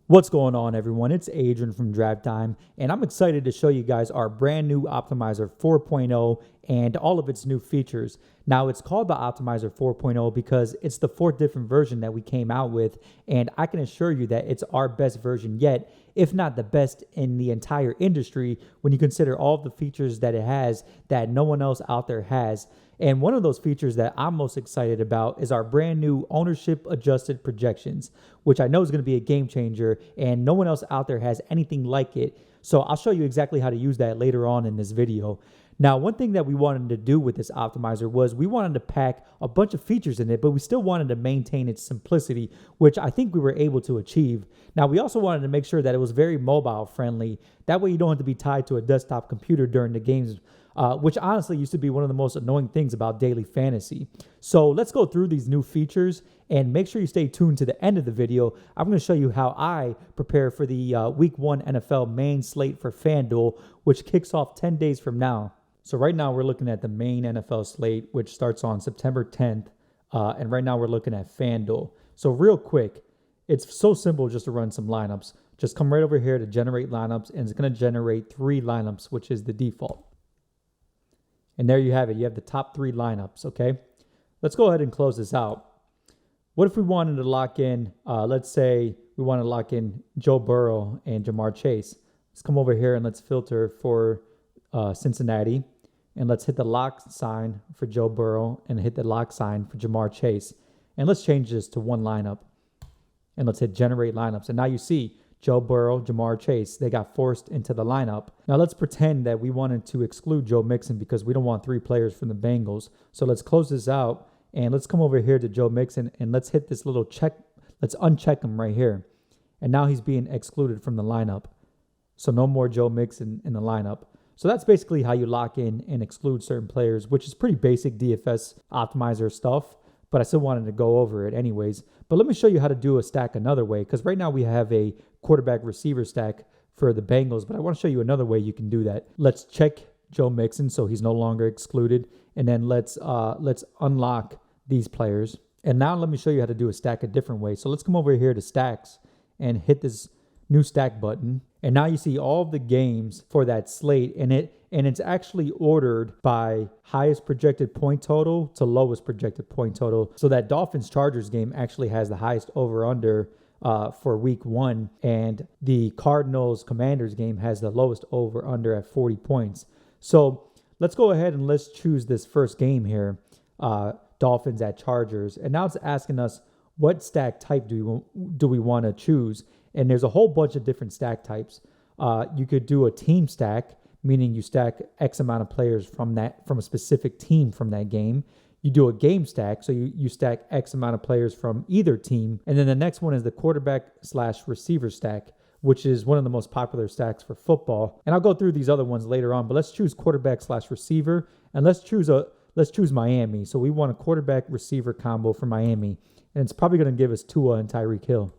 What's going on, everyone? It's Adrian from Draft Time, and I'm excited to show you guys our brand new Optimizer 4.0 and all of its new features. Now, it's called the Optimizer 4.0 because it's the fourth different version that we came out with, and I can assure you that it's our best version yet, if not the best in the entire industry when you consider all of the features that it has that no one else out there has. And one of those features that I'm most excited about is our brand new ownership adjusted projections, which I know is going to be a game changer and no one else out there has anything like it. So I'll show you exactly how to use that later on in this video. Now, one thing that we wanted to do with this optimizer was we wanted to pack a bunch of features in it, but we still wanted to maintain its simplicity, which I think we were able to achieve. Now, we also wanted to make sure that it was very mobile friendly. That way you don't have to be tied to a desktop computer during the games, which honestly used to be one of the most annoying things about daily fantasy. So let's go through these new features and make sure you stay tuned to the end of the video. I'm going to show you how I prepare for the Week 1 NFL main slate for FanDuel, which kicks off 10 days from now. So right now we're looking at the main NFL slate, which starts on September 10th. And right now we're looking at FanDuel. So real quick, it's so simple just to run some lineups. Just come right over here to generate lineups, and it's going to generate 3 lineups, which is the default. And there you have it. You have the top 3 lineups, okay? Let's go ahead and close this out. What if we wanted to lock in, let's say we want to lock in Joe Burrow and Jamar Chase. Let's come over here and let's filter for Cincinnati. And let's hit the lock sign for Joe Burrow and hit the lock sign for Jamar Chase. And let's change this to one lineup. And let's hit generate lineups. And now you see Joe Burrow, Jamar Chase, they got forced into the lineup. Now let's pretend that we wanted to exclude Joe Mixon because we don't want 3 players from the Bengals. So let's close this out and let's come over here to Joe Mixon and let's hit this little check. Let's uncheck him right here. And now he's being excluded from the lineup. So no more Joe Mixon in the lineup. So that's basically how you lock in and exclude certain players, which is pretty basic DFS optimizer stuff, but I still wanted to go over it anyways. But let me show you how to do a stack another way, because right now we have a quarterback receiver stack for the Bengals, but I want to show you another way you can do that. Let's check Joe Mixon so he's no longer excluded, and then let's unlock these players. And now let me show you how to do a stack a different way. So let's come over here to stacks and hit this new stack button. And now you see all of the games for that slate, and it's actually ordered by highest projected point total to lowest projected point total. So that Dolphins-Chargers game actually has the highest over-under for Week 1, and the Cardinals-Commanders game has the lowest over-under at 40 points. So let's go ahead and let's choose this first game here, Dolphins at Chargers. And now it's asking us what stack type do we want to choose. And there's a whole bunch of different stack types. You could do a team stack, meaning you stack X amount of players from a specific team from that game. You do a game stack, so you stack X amount of players from either team. And then the next one is the quarterback/receiver stack, which is one of the most popular stacks for football. And I'll go through these other ones later on, but let's choose quarterback/receiver, and let's choose Miami. So we want a quarterback-receiver combo for Miami, and it's probably going to give us Tua and Tyreek Hill.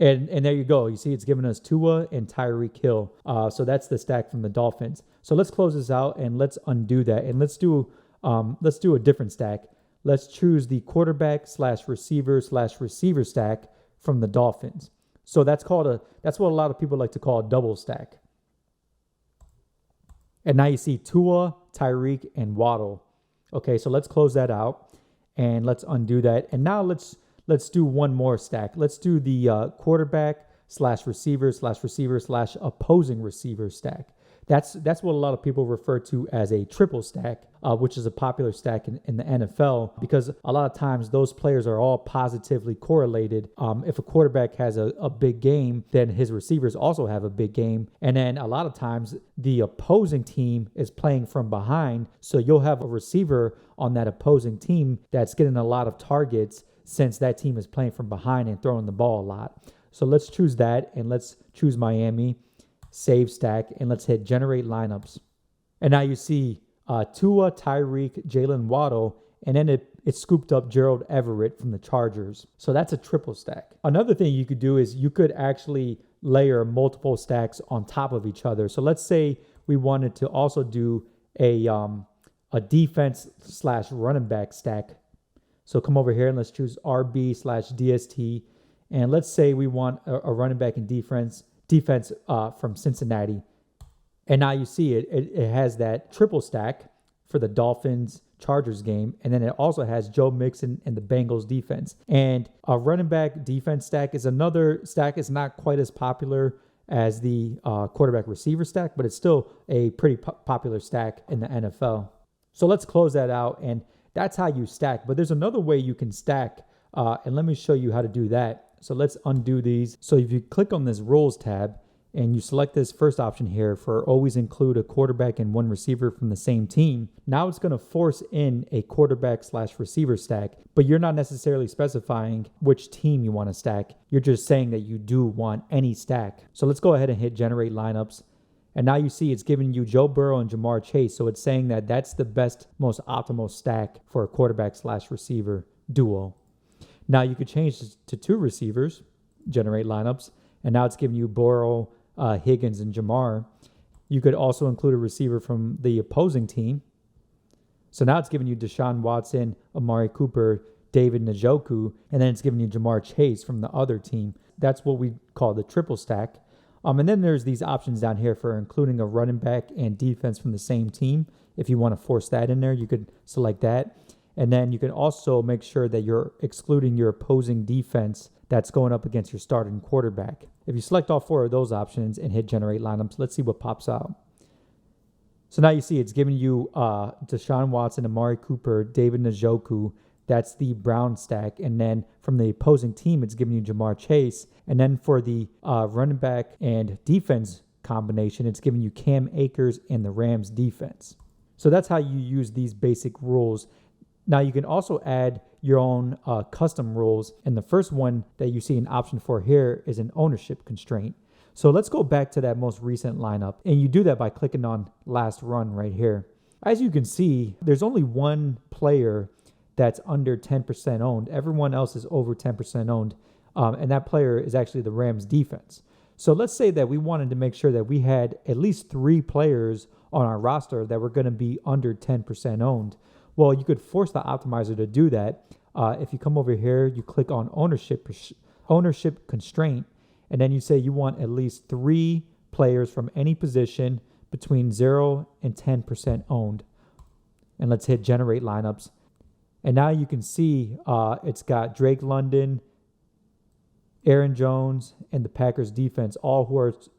And there you go. You see it's giving us Tua and Tyreek Hill. So that's the stack from the Dolphins. So let's close this out and let's undo that. And let's do a different stack. Let's choose the quarterback/receiver/receiver stack from the Dolphins. So that's what a lot of people like to call a double stack. And now you see Tua, Tyreek, and Waddle. Okay, so let's close that out and let's undo that. And now let's do one more stack. Let's do the quarterback/receiver/receiver/opposing receiver stack. That's what a lot of people refer to as a triple stack, which is a popular stack in the NFL because a lot of times those players are all positively correlated. If a quarterback has a big game, then his receivers also have a big game. And then a lot of times the opposing team is playing from behind, so you'll have a receiver on that opposing team that's getting a lot of targets since that team is playing from behind and throwing the ball a lot. So let's choose that, and let's choose Miami, save stack, and let's hit generate lineups. And now you see Tua, Tyreek, Jalen Waddle, and then it scooped up Gerald Everett from the Chargers. So that's a triple stack. Another thing you could do is you could actually layer multiple stacks on top of each other. So let's say we wanted to also do a defense/running back stack. So come over here and let's choose RB/DST And let's say we want a running back in defense from Cincinnati. And now you see it has that triple stack for the Dolphins Chargers game. And then it also has Joe Mixon and the Bengals defense. And a running back defense stack is another stack. It's not quite as popular as the quarterback receiver stack, but it's still a pretty popular stack in the NFL. So let's close that out. And that's how you stack. But there's another way you can stack. And let me show you how to do that. So let's undo these. So if you click on this Rules tab and you select this first option here for always include a quarterback and one receiver from the same team, now it's going to force in a quarterback/receiver stack, but you're not necessarily specifying which team you want to stack. You're just saying that you do want any stack. So let's go ahead and hit generate lineups. And now you see it's giving you Joe Burrow and Jamar Chase. So it's saying that that's the best, most optimal stack for a quarterback/receiver duo. Now you could change this to 2 receivers, generate lineups, and now it's giving you Burrow, Higgins, and Jamar. You could also include a receiver from the opposing team. So now it's giving you Deshaun Watson, Amari Cooper, David Njoku, and then it's giving you Jamar Chase from the other team. That's what we call the triple stack. And then there's these options down here for including a running back and defense from the same team. If you want to force that in there, you could select that. And then you can also make sure that you're excluding your opposing defense that's going up against your starting quarterback. If you select all 4 of those options and hit generate lineups, let's see what pops out. So now you see it's giving you Deshaun Watson, Amari Cooper, David Njoku. That's the Brown stack. And then from the opposing team, it's giving you Jamar Chase. And then for the running back and defense combination, it's giving you Cam Akers and the Rams defense. So that's how you use these basic rules. Now you can also add your own custom rules. And the first one that you see an option for here is an ownership constraint. So let's go back to that most recent lineup. And you do that by clicking on last run right here. As you can see, there's only one player that's under 10% owned. Everyone else is over 10% owned. And that player is actually the Rams defense. So let's say that we wanted to make sure that we had at least 3 players on our roster that were going to be under 10% owned. Well, you could force the optimizer to do that. If you come over here, you click on ownership constraint, and then you say you want at least 3 players from any position between 0 and 10% owned. And let's hit generate lineups. And now you can see it's got Drake London, Aaron Jones, and the Packers defense, all who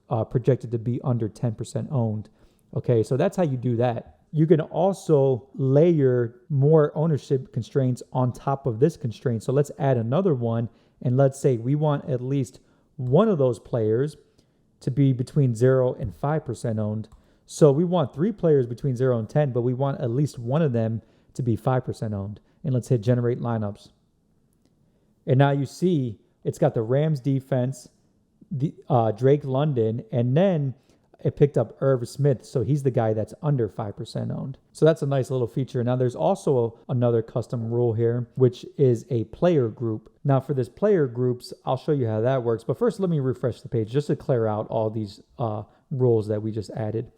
are projected to be under 10% owned. Okay, so that's how you do that. You can also layer more ownership constraints on top of this constraint. So let's add another one. And let's say we want at least one of those players to be between 0 and 5% owned. So we want 3 players between 0 and 10, but we want at least one of them to be 5% owned. And let's hit generate lineups. And now you see it's got the Rams defense, the Drake London, and then it picked up Irv Smith, so he's the guy that's under 5% owned. So that's a nice little feature. Now there's also another custom rule here, which is a player group. Now for this player groups, I'll show you how that works. But first, let me refresh the page just to clear out all these rules that we just added.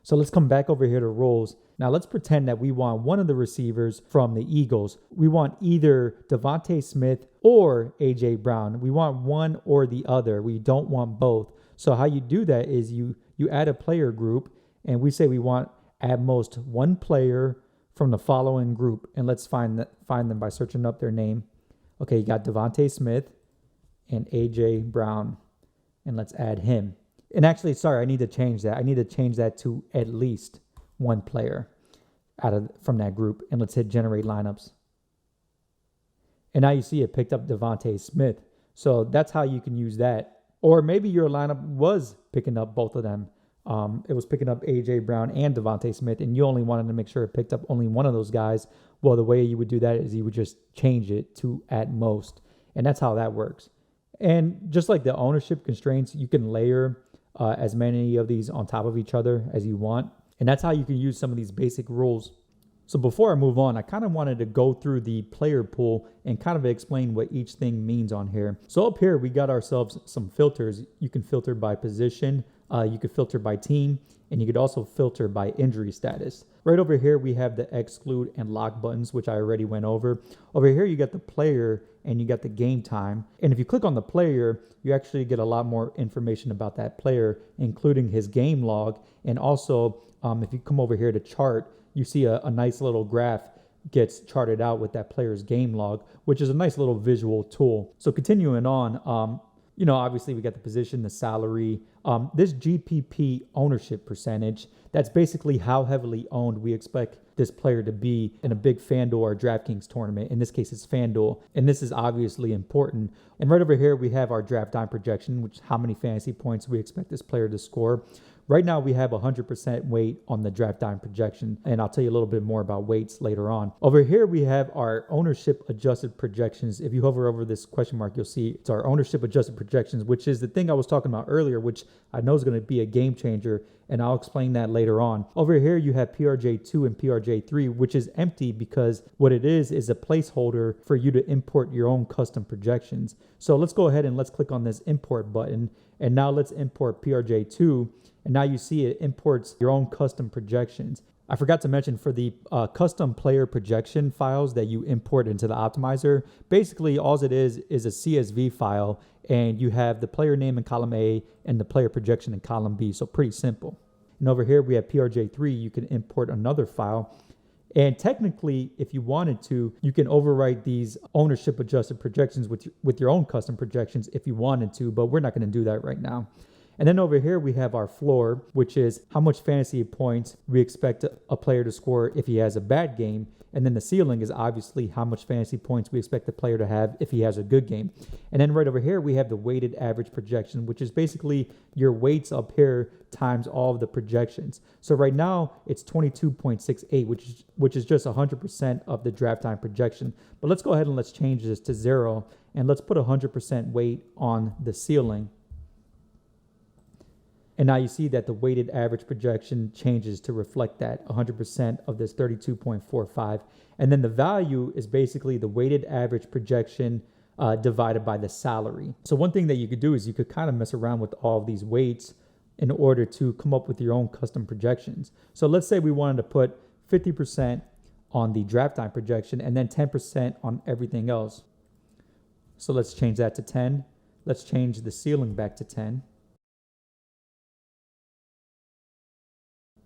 So let's come back over here to rules. Now let's pretend that we want one of the receivers from the Eagles. We want either Devontae Smith or A.J. Brown. We want one or the other. We don't want both. So how you do that is you add a player group, and we say we want at most 1 player from the following group. And let's find them by searching up their name. Okay, you got Devontae Smith and A.J. Brown. And let's add him. And actually, sorry, I need to change that. I need to change that to at least 1 player from that group. And let's hit generate lineups. And now you see it picked up Devontae Smith. So that's how you can use that. Or maybe your lineup was picking up both of them. It was picking up A.J. Brown and Devontae Smith, and you only wanted to make sure it picked up only one of those guys. Well, the way you would do that is you would just change it to at most. And that's how that works. And just like the ownership constraints, you can layer as many of these on top of each other as you want. And that's how you can use some of these basic rules. So before I move on, I kind of wanted to go through the player pool and kind of explain what each thing means on here. So up here, we got ourselves some filters. You can filter by position, you could filter by team, and you could also filter by injury status. Right over here, we have the exclude and lock buttons, which I already went over. Over here, you got the player and you got the game time. And if you click on the player, you actually get a lot more information about that player, including his game log. And also, if you come over here to chart, you see a nice little graph gets charted out with that player's game log, which is a nice little visual tool. So continuing on, obviously we got the position, the salary, this GPP ownership percentage, that's basically how heavily owned we expect this player to be in a big FanDuel or DraftKings tournament. In this case, it's FanDuel, and this is obviously important. And right over here, we have our draft time projection, which is how many fantasy points we expect this player to score. Right now, we have 100% weight on the draft time projection, and I'll tell you a little bit more about weights later on. Over here, we have our ownership adjusted projections. If you hover over this question mark, you'll see it's our ownership adjusted projections, which is the thing I was talking about earlier, which I know is going to be a game changer, and I'll explain that later on. Over here, you have PRJ2 and PRJ3, which is empty because what it is a placeholder for you to import your own custom projections. So let's go ahead and let's click on this import button, and now let's import PRJ2. And now you see it imports your own custom projections. I forgot to mention for the custom player projection files that you import into the optimizer, basically all it is a CSV file, and you have the player name in column A and the player projection in column B. So pretty simple. And over here we have PRJ3. You can import another file. And technically, if you wanted to, you can overwrite these ownership adjusted projections with your own custom projections if you wanted to, but we're not going to do that right now. And then over here, we have our floor, which is how much fantasy points we expect a player to score if he has a bad game. And then the ceiling is obviously how much fantasy points we expect the player to have if he has a good game. And then right over here, we have the weighted average projection, which is basically your weights up here times all of the projections. So right now, it's 22.68, which is just 100% of the draft time projection. But let's go ahead and let's change this to 0, and let's put 100% weight on the ceiling. And now you see that the weighted average projection changes to reflect that 100% of this 32.45. And then the value is basically the weighted average projection divided by the salary. So one thing that you could do is you could kind of mess around with all of these weights in order to come up with your own custom projections. So let's say we wanted to put 50% on the draft time projection and then 10% on everything else. So let's change that to 10. Let's change the ceiling back to 10.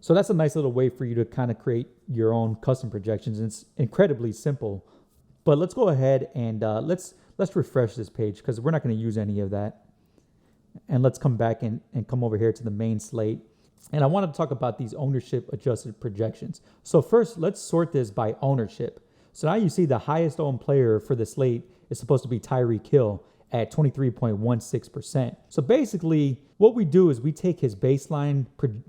So that's a nice little way for you to kind of create your own custom projections. It's incredibly simple. But let's go ahead and let's refresh this page because we're not going to use any of that. And let's come back and come over here to the main slate. And I want to talk about these ownership adjusted projections. So first, let's sort this by ownership. So now you see the highest owned player for the slate is supposed to be Tyreek Hill at 23.16%. So basically, what we do is we take his baseline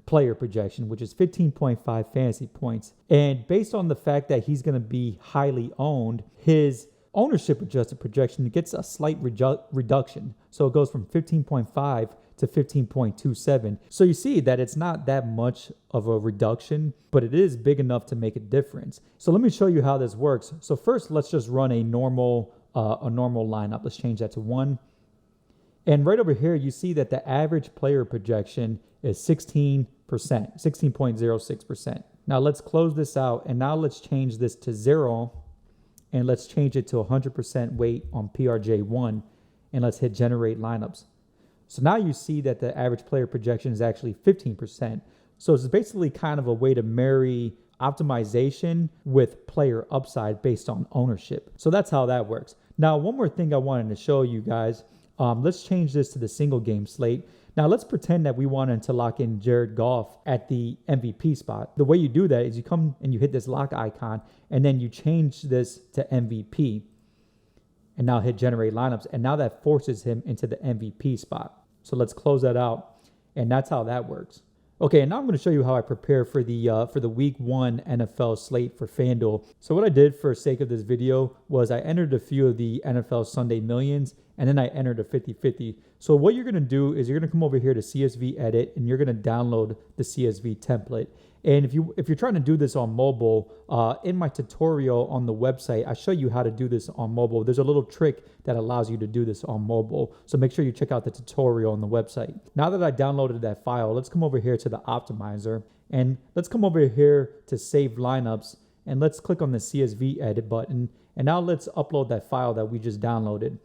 player projection, which is 15.5 fantasy points. And based on the fact that he's going to be highly owned, his ownership adjusted projection gets a slight reduction. So it goes from 15.5 to 15.27. So you see that it's not that much of a reduction, but it is big enough to make a difference. So let me show you how this works. So first, let's just run a normal lineup. Let's change that to 1. And right over here, you see that the average player projection is 16%, 16.06%. Now let's close this out, and now let's change this to 0, and let's change it to 100% weight on PRJ1, and let's hit generate lineups. So now you see that the average player projection is actually 15%. So it's basically kind of a way to marry optimization with player upside based on ownership. So that's how that works. Now, one more thing I wanted to show you guys. Let's change this to the single game slate. Now, let's pretend that we wanted to lock in Jared Goff at the MVP spot. The way you do that is you come and you hit this lock icon, and then you change this to MVP. And now hit generate lineups, and now that forces him into the MVP spot. So let's close that out, and that's how that works. Okay, and now I'm going to show you how I prepare for the Week 1 NFL slate for FanDuel. So what I did for sake of this video was I entered a few of the NFL Sunday Millions, and then I entered a 50-50. So what you're going to do is you're going to come over here to CSV edit, and you're going to download the CSV template. And if you're trying to do this on mobile, in my tutorial on the website, I show you how to do this on mobile. There's a little trick that allows you to do this on mobile. So make sure you check out the tutorial on the website. Now that I downloaded that file, let's come over here to the optimizer, and let's come over here to save lineups, and let's click on the CSV edit button. And now let's upload that file that we just downloaded.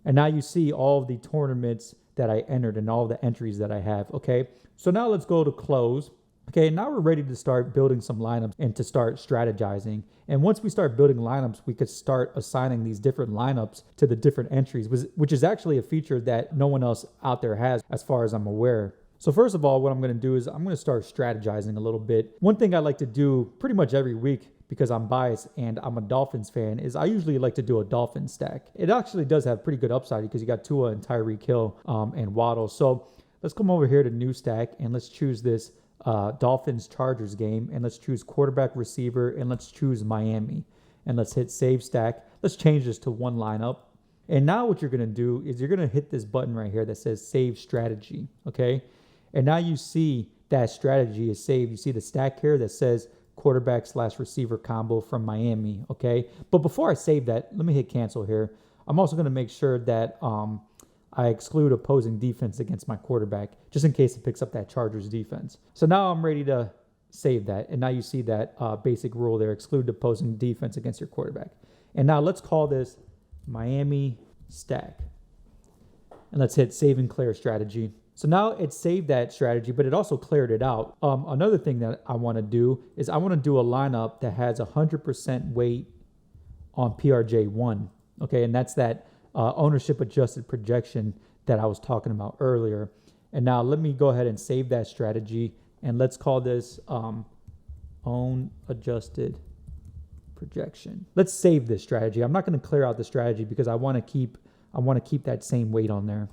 And now you see all of the tournaments that I entered and all the entries that I have. Okay, so now let's go to close. Okay, now we're ready to start building some lineups and to start strategizing. And once we start building lineups, we could start assigning these different lineups to the different entries, which is actually a feature that no one else out there has as far as I'm aware. So first of all, what I'm going to do is I'm going to start strategizing a little bit. One thing I like to do pretty much every week, because I'm biased and I'm a Dolphins fan, is I usually like to do a Dolphins stack. It actually does have pretty good upside because you got Tua and Tyreek Hill and Waddle. So let's come over here to new stack, and let's choose this Dolphins Chargers game, and let's choose quarterback, receiver, and let's choose Miami, and let's hit save stack. Let's change this to one lineup. And now what you're going to do is you're going to hit this button right here that says save strategy. Okay, and now you see that strategy is saved. You see the stack here that says quarterback / receiver combo from Miami. Okay, but before I save that, let me hit cancel here. I'm also going to make sure that I exclude opposing defense against my quarterback, just in case it picks up that Chargers defense. So now I'm ready to save that. And now you see that basic rule there, exclude opposing defense against your quarterback. And now let's call this Miami stack. And let's hit save and clear strategy. So now it saved that strategy, but it also cleared it out. Another thing that I want to do is I want to do a lineup that has 100% weight on PRJ1. Okay, and that's that ownership adjusted projection that I was talking about earlier. And now let me go ahead and save that strategy, and let's call this own adjusted projection. Let's save this strategy. I'm not going to clear out the strategy because I want to keep that same weight on there.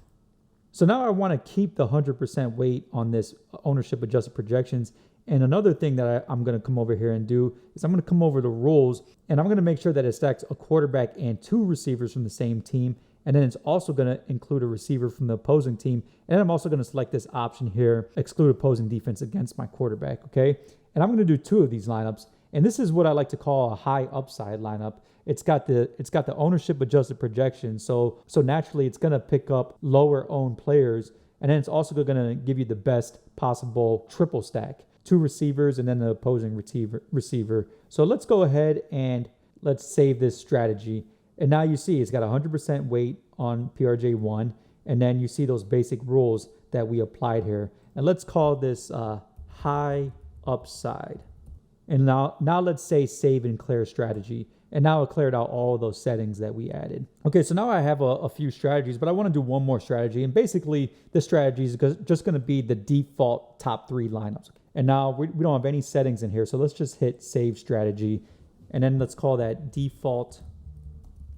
So now I want to keep the 100% weight on this ownership adjusted projections. And another thing that I'm going to come over here and do is I'm going to come over to rules, and I'm going to make sure that it stacks a quarterback and two receivers from the same team. And then it's also going to include a receiver from the opposing team. And I'm also going to select this option here, exclude opposing defense against my quarterback. Okay. And I'm going to do two of these lineups. And this is what I like to call a high upside lineup. It's got the ownership adjusted projection. So naturally it's going to pick up lower owned players. And then it's also going to give you the best possible triple stack. Two receivers and then the opposing receiver. So let's go ahead and let's save this strategy. And now you see it's got 100% weight on PRJ1. And then you see those basic rules that we applied here. And let's call this high upside. And now let's say save and clear strategy. And now it cleared out all of those settings that we added. Okay, so now I have a few strategies, but I want to do one more strategy. And basically, this strategy is just going to be the default top three lineups. And now we don't have any settings in here, so let's just hit save strategy. And then let's call that default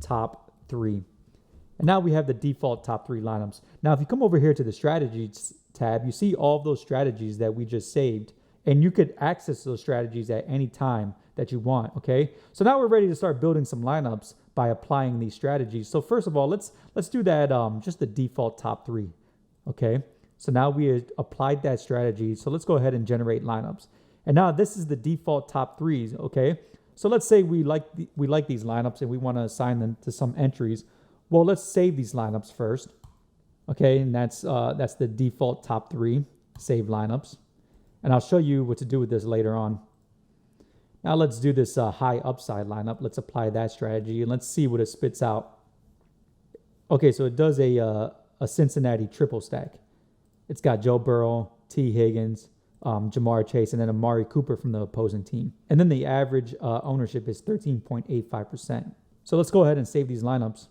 top three. And now we have the default top three lineups. Now, if you come over here to the strategies tab, you see all of those strategies that we just saved. And you could access those strategies at any time that you want, okay? So now we're ready to start building some lineups by applying these strategies. So first of all, let's do that, just the default top three, okay? So now we applied that strategy. So let's go ahead and generate lineups. And now this is the default top threes, okay? So let's say we like these lineups and we want to assign them to some entries. Well, let's save these lineups first, okay? And that's the default top three, save lineups. And I'll show you what to do with this later on. Now let's do this high upside lineup. Let's apply that strategy and let's see what it spits out. Okay, so it does a Cincinnati triple stack. It's got Joe Burrow, T. Higgins, Jamar Chase, and then Amari Cooper from the opposing team. And then the average ownership is 13.85%. So let's go ahead and save these lineups.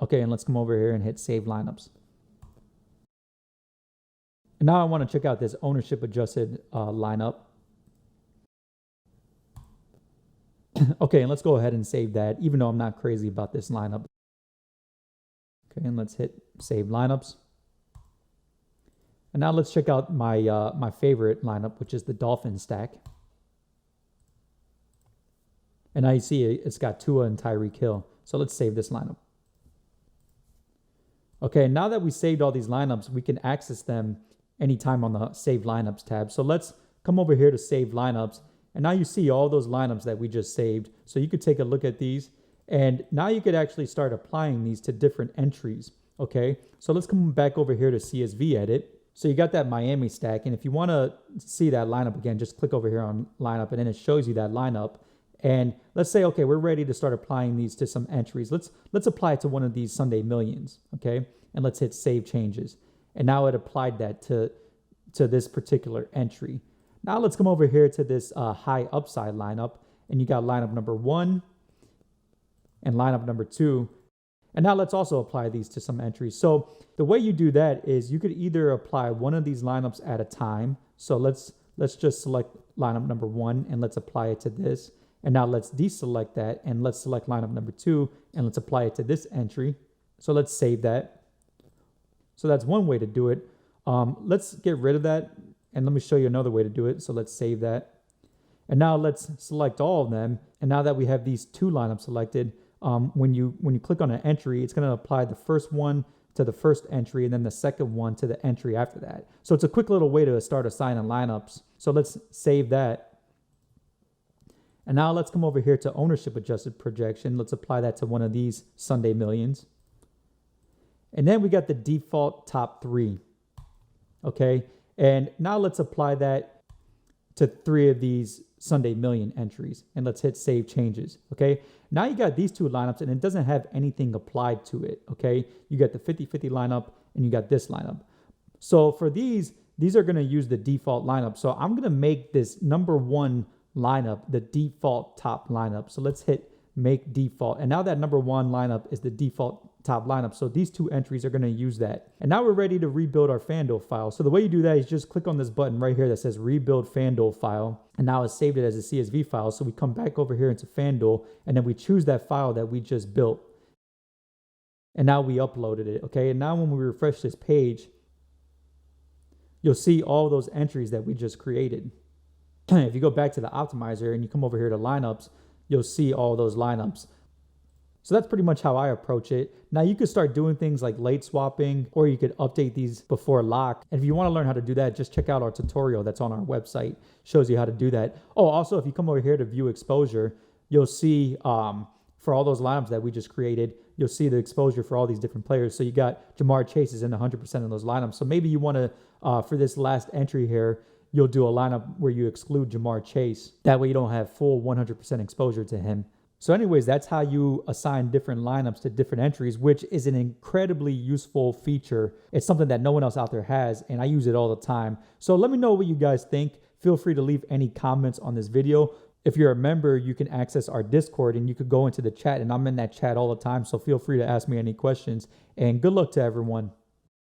Okay, and let's come over here and hit save lineups. And now I want to check out this ownership adjusted lineup. Okay, and let's go ahead and save that, even though I'm not crazy about this lineup. Okay, and let's hit save lineups. And now let's check out my favorite lineup, which is the Dolphins stack. And now you see it's got Tua and Tyreek Hill. So let's save this lineup. Okay, now that we saved all these lineups, we can access them anytime on the Save Lineups tab. So let's come over here to Save Lineups. And now you see all those lineups that we just saved. So you could take a look at these. And now you could actually start applying these to different entries. Okay, so let's come back over here to CSV Edit. So you got that Miami stack. And if you want to see that lineup again, just click over here on lineup and then it shows you that lineup. And let's say, okay, we're ready to start applying these to some entries. Let's apply it to one of these Sunday Millions, okay? And let's hit Save Changes. And now it applied that to this particular entry. Now let's come over here to this high upside lineup. And you got lineup number 1 and lineup number 2. And now let's also apply these to some entries. So the way you do that is you could either apply one of these lineups at a time. So let's just select lineup number 1 and let's apply it to this. And now let's deselect that and let's select lineup number 2 and let's apply it to this entry. So let's save that. So that's one way to do it. Let's get rid of that and let me show you another way to do it. So let's save that. And now let's select all of them. And now that we have these 2 lineups selected, when you click on an entry, it's going to apply the first one to the first entry and then the second one to the entry after that. So it's a quick little way to start assigning lineups. So let's save that. And now let's come over here to ownership adjusted projection. Let's apply that to one of these Sunday Millions. And then we got the default top 3. Okay. And now let's apply that to 3 of these Sunday Million entries. And let's hit Save Changes. Okay. Now you got these 2 lineups and it doesn't have anything applied to it. Okay. You got the 50-50 lineup and you got this lineup. So for these are going to use the default lineup. So I'm going to make this number 1 lineup the default top lineup. So let's hit Make Default. And now that number 1 lineup is the default top lineup. So these 2 entries are going to use that. And now we're ready to rebuild our FanDuel file. So the way you do that is just click on this button right here that says Rebuild FanDuel File. And now it's saved it as a CSV file. So we come back over here into FanDuel and then we choose that file that we just built. And now we uploaded it. Okay. And now when we refresh this page, you'll see all those entries that we just created. If you go back to the optimizer and you come over here to lineups, you'll see all those lineups. So that's pretty much how I approach it. Now you could start doing things like late swapping, or you could update these before lock. And if you want to learn how to do that, just check out our tutorial that's on our website. Shows you how to do that. Oh, also, if you come over here to view exposure, you'll see for all those lineups that we just created, you'll see the exposure for all these different players. So you got Jamar Chase is in 100% of those lineups. So maybe you want to, for this last entry here, you'll do a lineup where you exclude Jamar Chase. That way you don't have full 100% exposure to him. So anyways, that's how you assign different lineups to different entries, which is an incredibly useful feature. It's something that no one else out there has, and I use it all the time. So let me know what you guys think. Feel free to leave any comments on this video. If you're a member, you can access our Discord and you could go into the chat, and I'm in that chat all the time. So feel free to ask me any questions, and good luck to everyone.